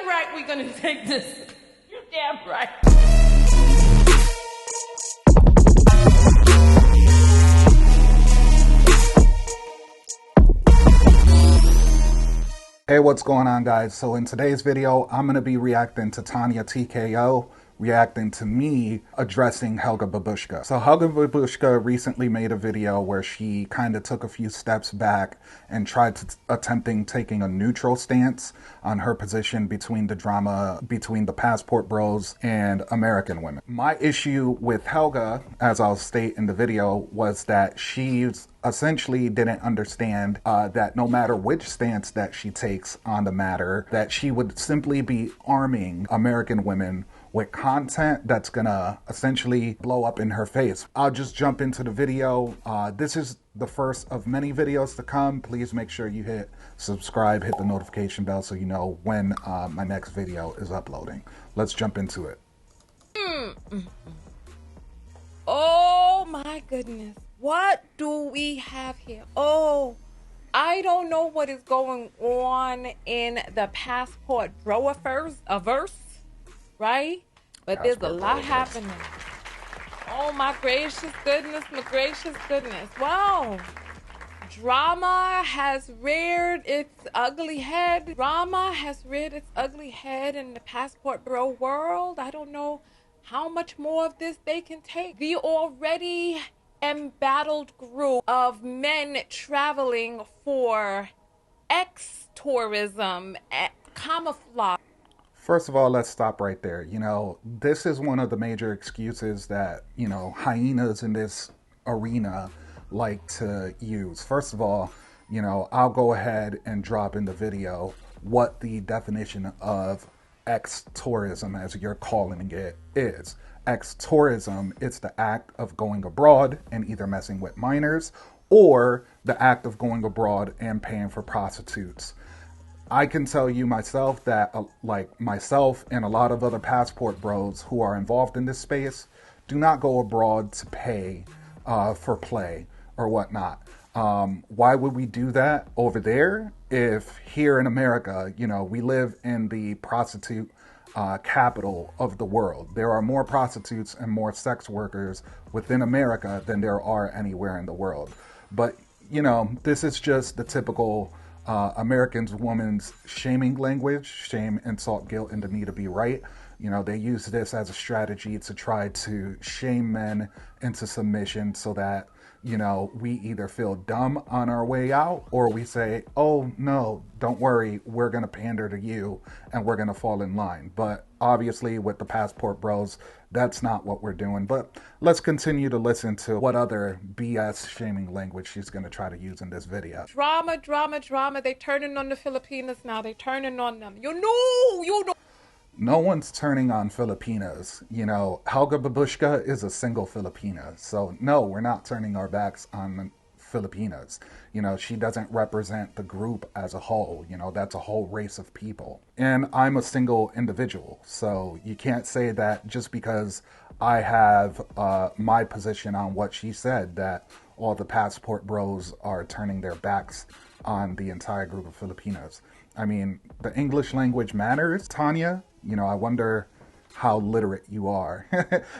damn right we're gonna take this. You're damn right. Hey, what's going on, guys? So in today's video, I'm going to be reacting to Tonya TKO, reacting to me addressing Helga Babushka. So Helga Babushka recently made a video where she kind of took a few steps back and tried to attempting taking a neutral stance on her position between the drama between the Passport Bros and American women. My issue with Helga, as I'll state in the video, was that she's essentially didn't understand that no matter which stance that she takes on the matter, that she would simply be arming American women with content that's gonna essentially blow up in her face. I'll just jump into the video. This is the first of many videos to come. Please make sure you hit subscribe, hit the notification bell so you know when my next video is uploading. Let's jump into it. Oh my goodness. What do we have here? Oh, I don't know what is going on in the Passport Bro verse, right? But there's a lot happening. Oh my gracious goodness, my gracious goodness. Wow. Drama has reared its ugly head. Drama has reared its ugly head in the Passport Bro world. I don't know how much more of this they can take. The already embattled group of men traveling for tourism, camouflage. First of all, let's stop right there. You know, this is one of the major excuses that, you know, hyenas in this arena like to use. First of all, you know, I'll go ahead and drop in the video what the definition of tourism, as you're calling it, is. Tourism, it's the act of going abroad and either messing with minors or the act of going abroad and paying for prostitutes. I can tell you myself that like myself and a lot of other Passport Bros who are involved in this space do not go abroad to pay for play or whatnot. Why would we do that over there if here in America, you know, we live in the prostitute capital of the world? There are more prostitutes and more sex workers within America than there are anywhere in the world. But, you know, this is just the typical Americans woman's shaming language: shame, insult, guilt, and the need to be right. You know, they use this as a strategy to try to shame men into submission so that, you know, we either feel dumb on our way out or we say, oh no, don't worry, we're going to pander to you and we're going to fall in line. But obviously with the Passport Bros, that's not what we're doing. But let's continue to listen to what other BS shaming language she's going to try to use in this video. Drama, drama, drama. They turning on the Filipinas now. They turning on them. You know. No one's turning on Filipinas. You know, Helga Babushka is a single Filipina. So no, we're not turning our backs on Filipinas. You know, she doesn't represent the group as a whole. You know, that's a whole race of people. And I'm a single individual. So you can't say that just because I have my position on what she said, that all the Passport Bros are turning their backs on the entire group of Filipinos. I mean, the English language matters, Tonya. You know, I wonder how literate you are.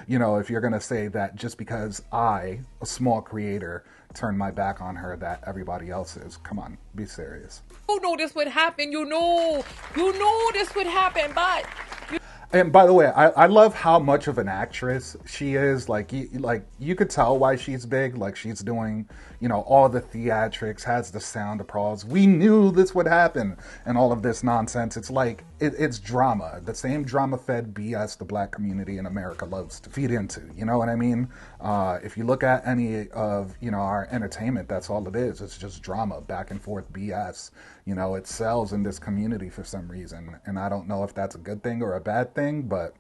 You know, if you're going to say that just because I, a small creator, turned my back on her, that everybody else is. Come on, be serious. You know this would happen. You know this would happen, but... And by the way, I love how much of an actress she is. Like you could tell why she's big. Like, she's doing, you know, all the theatrics, has the sound applause. We knew this would happen and all of this nonsense. It's like, it's drama. The same drama-fed BS the black community in America loves to feed into. You know what I mean? If you look at any of, you know, our entertainment, that's all it is. It's just drama, back and forth BS. You know, it sells in this community for some reason. And I don't know if that's a good thing or a bad thing, but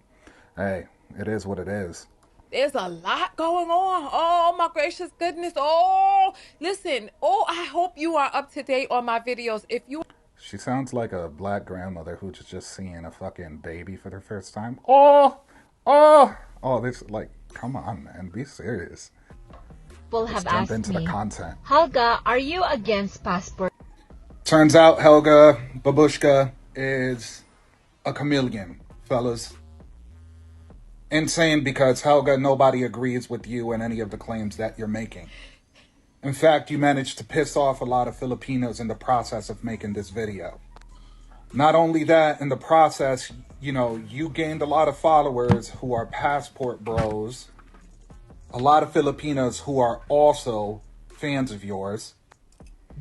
hey, it is what it is. There's a lot going on. Oh my gracious goodness. Oh, listen. Oh, I hope you are up to date on my videos. If you... She sounds like a black grandmother who's just seeing a fucking baby for the first time. Oh, this, like, come on, man, be serious. People have asked into me, the content. Helga, are you against passport? Turns out Helga Babushka is a chameleon, fellas. Insane because, Helga, nobody agrees with you and any of the claims that you're making. In fact, you managed to piss off a lot of Filipinos in the process of making this video. Not only that, in the process, you gained a lot of followers who are passport bros, a lot of Filipinos who are also fans of yours,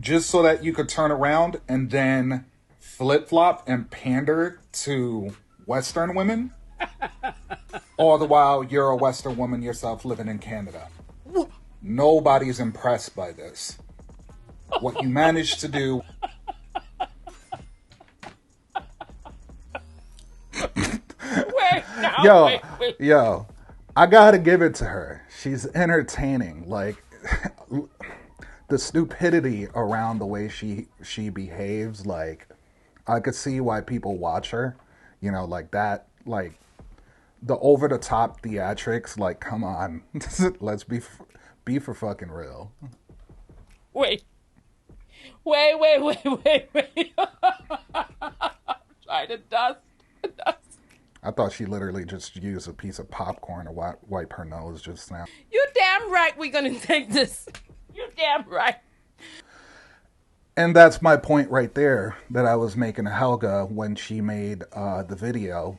just so that you could turn around and then flip-flop and pander to Western women. All the while, you're a Western woman yourself living in Canada. Nobody's impressed by this. What you managed to do... Yo, I gotta give it to her. She's entertaining. Like, the stupidity around the way she behaves, like, I could see why people watch her. Like that, like, the over-the-top theatrics, like, come on. Let's be for fucking real. Wait. Try to dust. I thought she literally just used a piece of popcorn to wipe her nose just now. You damn right we're gonna take this. You damn right. And that's my point right there that I was making to Helga when she made the video,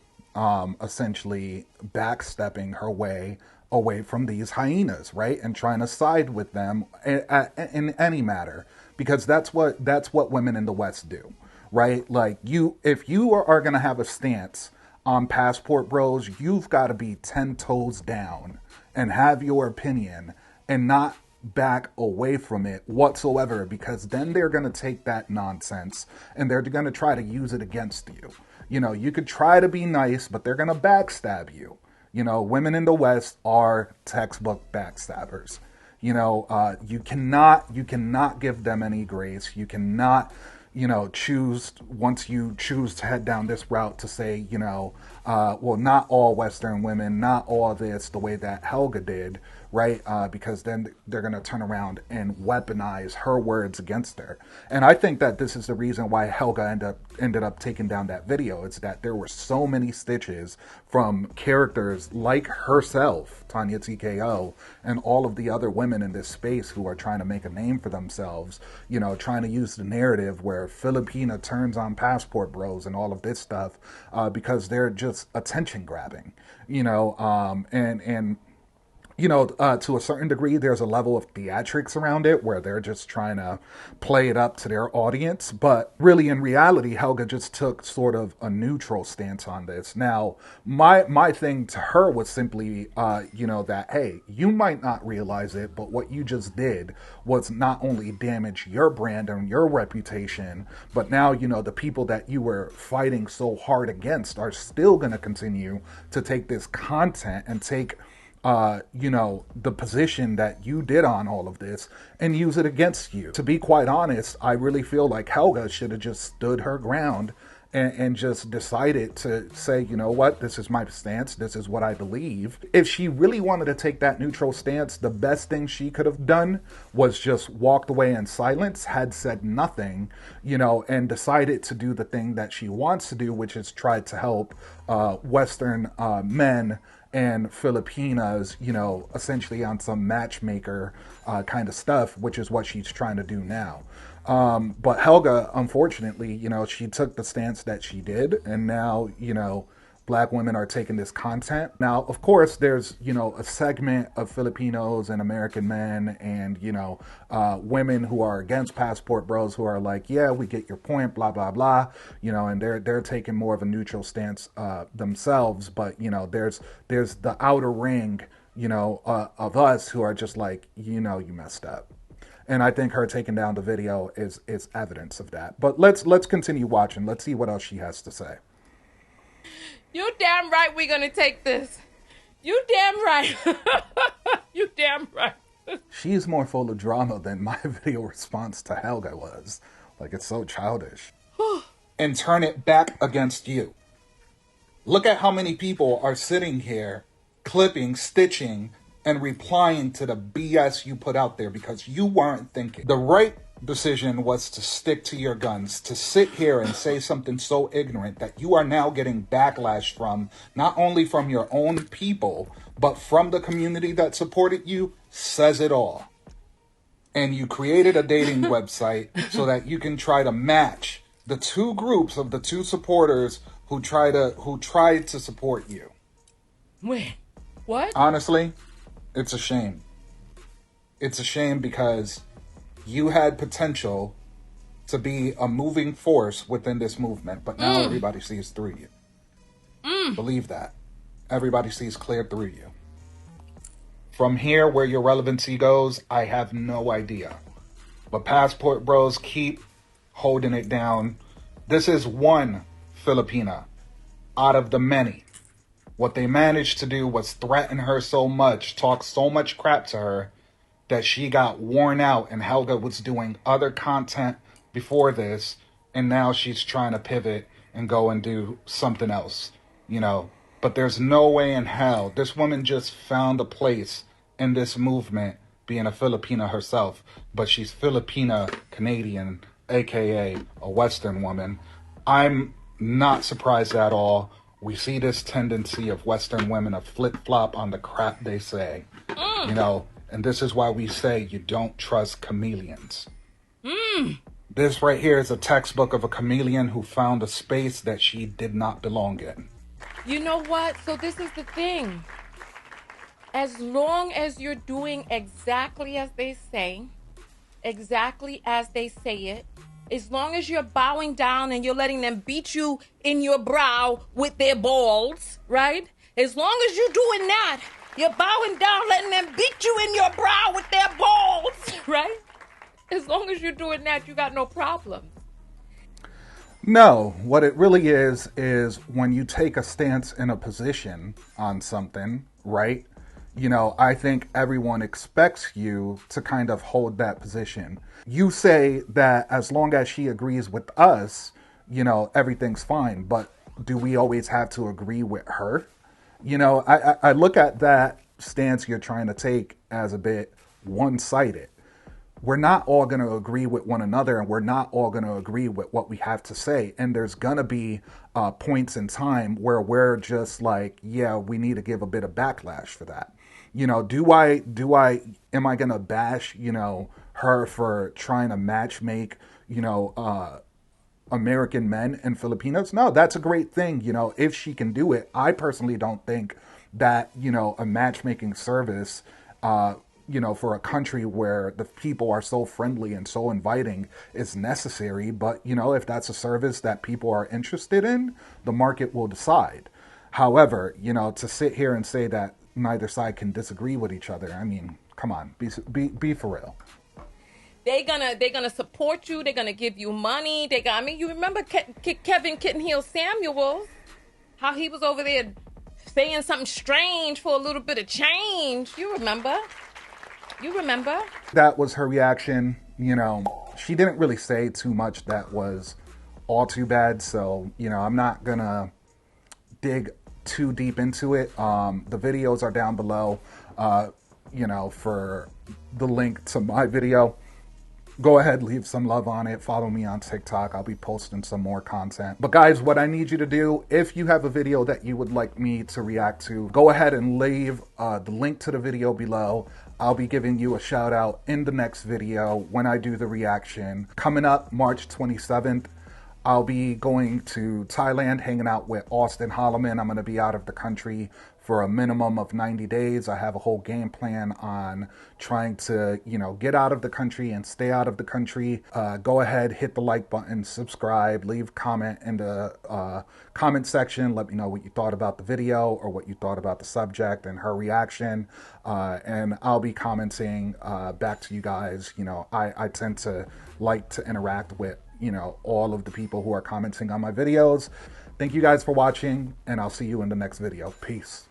essentially backstepping her way away from these hyenas, right? And trying to side with them in any matter, because that's what women in the West do, right? Like, if you are going to have a stance on Passport Bros, you've got to be 10 toes down and have your opinion and not back away from it whatsoever, because then they're going to take that nonsense and they're going to try to use it against you. You could try to be nice, but they're going to backstab you. Women in the West are textbook backstabbers. You cannot give them any grace. You cannot, choose, once you choose to head down this route, to say, well, not all Western women, not all this, the way that Helga did, right? Because then they're going to turn around and weaponize her words against her. And I think that this is the reason why Helga ended up taking down that video. It's that there were so many stitches from characters like herself, Tonya TKO, and all of the other women in this space who are trying to make a name for themselves, trying to use the narrative where Filipina turns on Passport Bros and all of this stuff, because they're just attention grabbing, to a certain degree, there's a level of theatrics around it where they're just trying to play it up to their audience. But really, in reality, Helga just took sort of a neutral stance on this. Now, my thing to her was simply, that, hey, you might not realize it, but what you just did was not only damage your brand and your reputation, but now, the people that you were fighting so hard against are still going to continue to take this content and take the position that you did on all of this and use it against you. To be quite honest, I really feel like Helga should have just stood her ground and just decided to say, you know what, this is my stance, this is what I believe. If she really wanted to take that neutral stance, the best thing she could have done was just walked away in silence, had said nothing, and decided to do the thing that she wants to do, which is try to help Western men and Filipinas, essentially on some matchmaker kind of stuff, which is what she's trying to do now. But Helga, unfortunately, she took the stance that she did, and now, Black women are taking this content. Now, of course, there's, a segment of Filipinos and American men and, women who are against Passport Bros who are like, yeah, we get your point, blah, blah, blah, and they're taking more of a neutral stance themselves. But, there's the outer ring, of us who are just like, you messed up. And I think her taking down the video is evidence of that. But let's continue watching. Let's see what else she has to say. You damn right we're gonna take this. You damn right. You damn right. She's more full of drama than my video response to Helga was. Like, it's so childish. And turn it back against you. Look at how many people are sitting here clipping, stitching, and replying to the BS you put out there because you weren't thinking. The right decision was to stick to your guns, to sit here and say something so ignorant that you are now getting backlash from, not only from your own people, but from the community that supported you, says it all. And you created a dating website so that you can try to match the two groups of the two supporters who tried to support you. Wait, what? Honestly, it's a shame. It's a shame because you had potential to be a moving force within this movement, but now everybody sees through you. Believe that. Everybody sees clear through you. From here, where your relevancy goes, I have no idea. But Passport Bros, keep holding it down. This is one Filipina out of the many. What they managed to do was threaten her so much, talk so much crap to her, that she got worn out, and Helga was doing other content before this, and now she's trying to pivot and go and do something else, you know. But there's no way in hell. This woman just found a place in this movement, being a Filipina herself, but she's Filipina Canadian, aka a Western woman. I'm not surprised at all. We see this tendency of Western women to flip-flop on the crap they say, you know. And this is why we say you don't trust chameleons. This right here is a textbook of a chameleon who found a space that she did not belong in. You know what? So this is the thing. As long as you're doing exactly as they say it, as long as you're bowing down and you're letting them beat you in your brow with their balls, right? As long as you're doing that, you're bowing down, letting them beat you in your brow with their balls, right? As long as you're doing that, you got no problem. No, what it really is when you take a stance in a position on something, right? You know, I think everyone expects you to kind of hold that position. You say that as long as she agrees with us, you know, everything's fine. But do we always have to agree with her? You know, I look at that stance you're trying to take as a bit one-sided. We're not all going to agree with one another, and we're not all going to agree with what we have to say. And there's going to be points in time where we're just like, yeah, we need to give a bit of backlash for that. You know, am I going to bash, you know, her for trying to matchmake, you know, American men and Filipinos? No, that's a great thing. You know, if she can do it. I personally don't think that, you know, a matchmaking service, you know, for a country where the people are so friendly and so inviting is necessary. But, you know, if that's a service that people are interested in, the market will decide. However, you know, to sit here and say that neither side can disagree with each other, I mean, come on, be for real. They're gonna support you. They're gonna give you money. I mean, you remember Kevin Kittenhill Samuels, how he was over there saying something strange for a little bit of change. You remember? That was her reaction. You know, she didn't really say too much that was all too bad. So, you know, I'm not gonna dig too deep into it. The videos are down below, you know, for the link to my video. Go ahead, leave some love on it. Follow me on TikTok. I'll be posting some more content. But guys, what I need you to do, if you have a video that you would like me to react to, go ahead and leave the link to the video below. I'll be giving you a shout out in the next video when I do the reaction. Coming up March 27th, I'll be going to Thailand, hanging out with Austin Holloman. I'm going to be out of the country for a minimum of 90 days. I have a whole game plan on trying to, you know, get out of the country and stay out of the country. Go ahead, hit the like button, subscribe, leave a comment in the comment section. Let me know what you thought about the video or what you thought about the subject and her reaction. And I'll be commenting back to you guys. You know, I tend to like to interact with, you know, all of the people who are commenting on my videos. Thank you guys for watching, and I'll see you in the next video. Peace.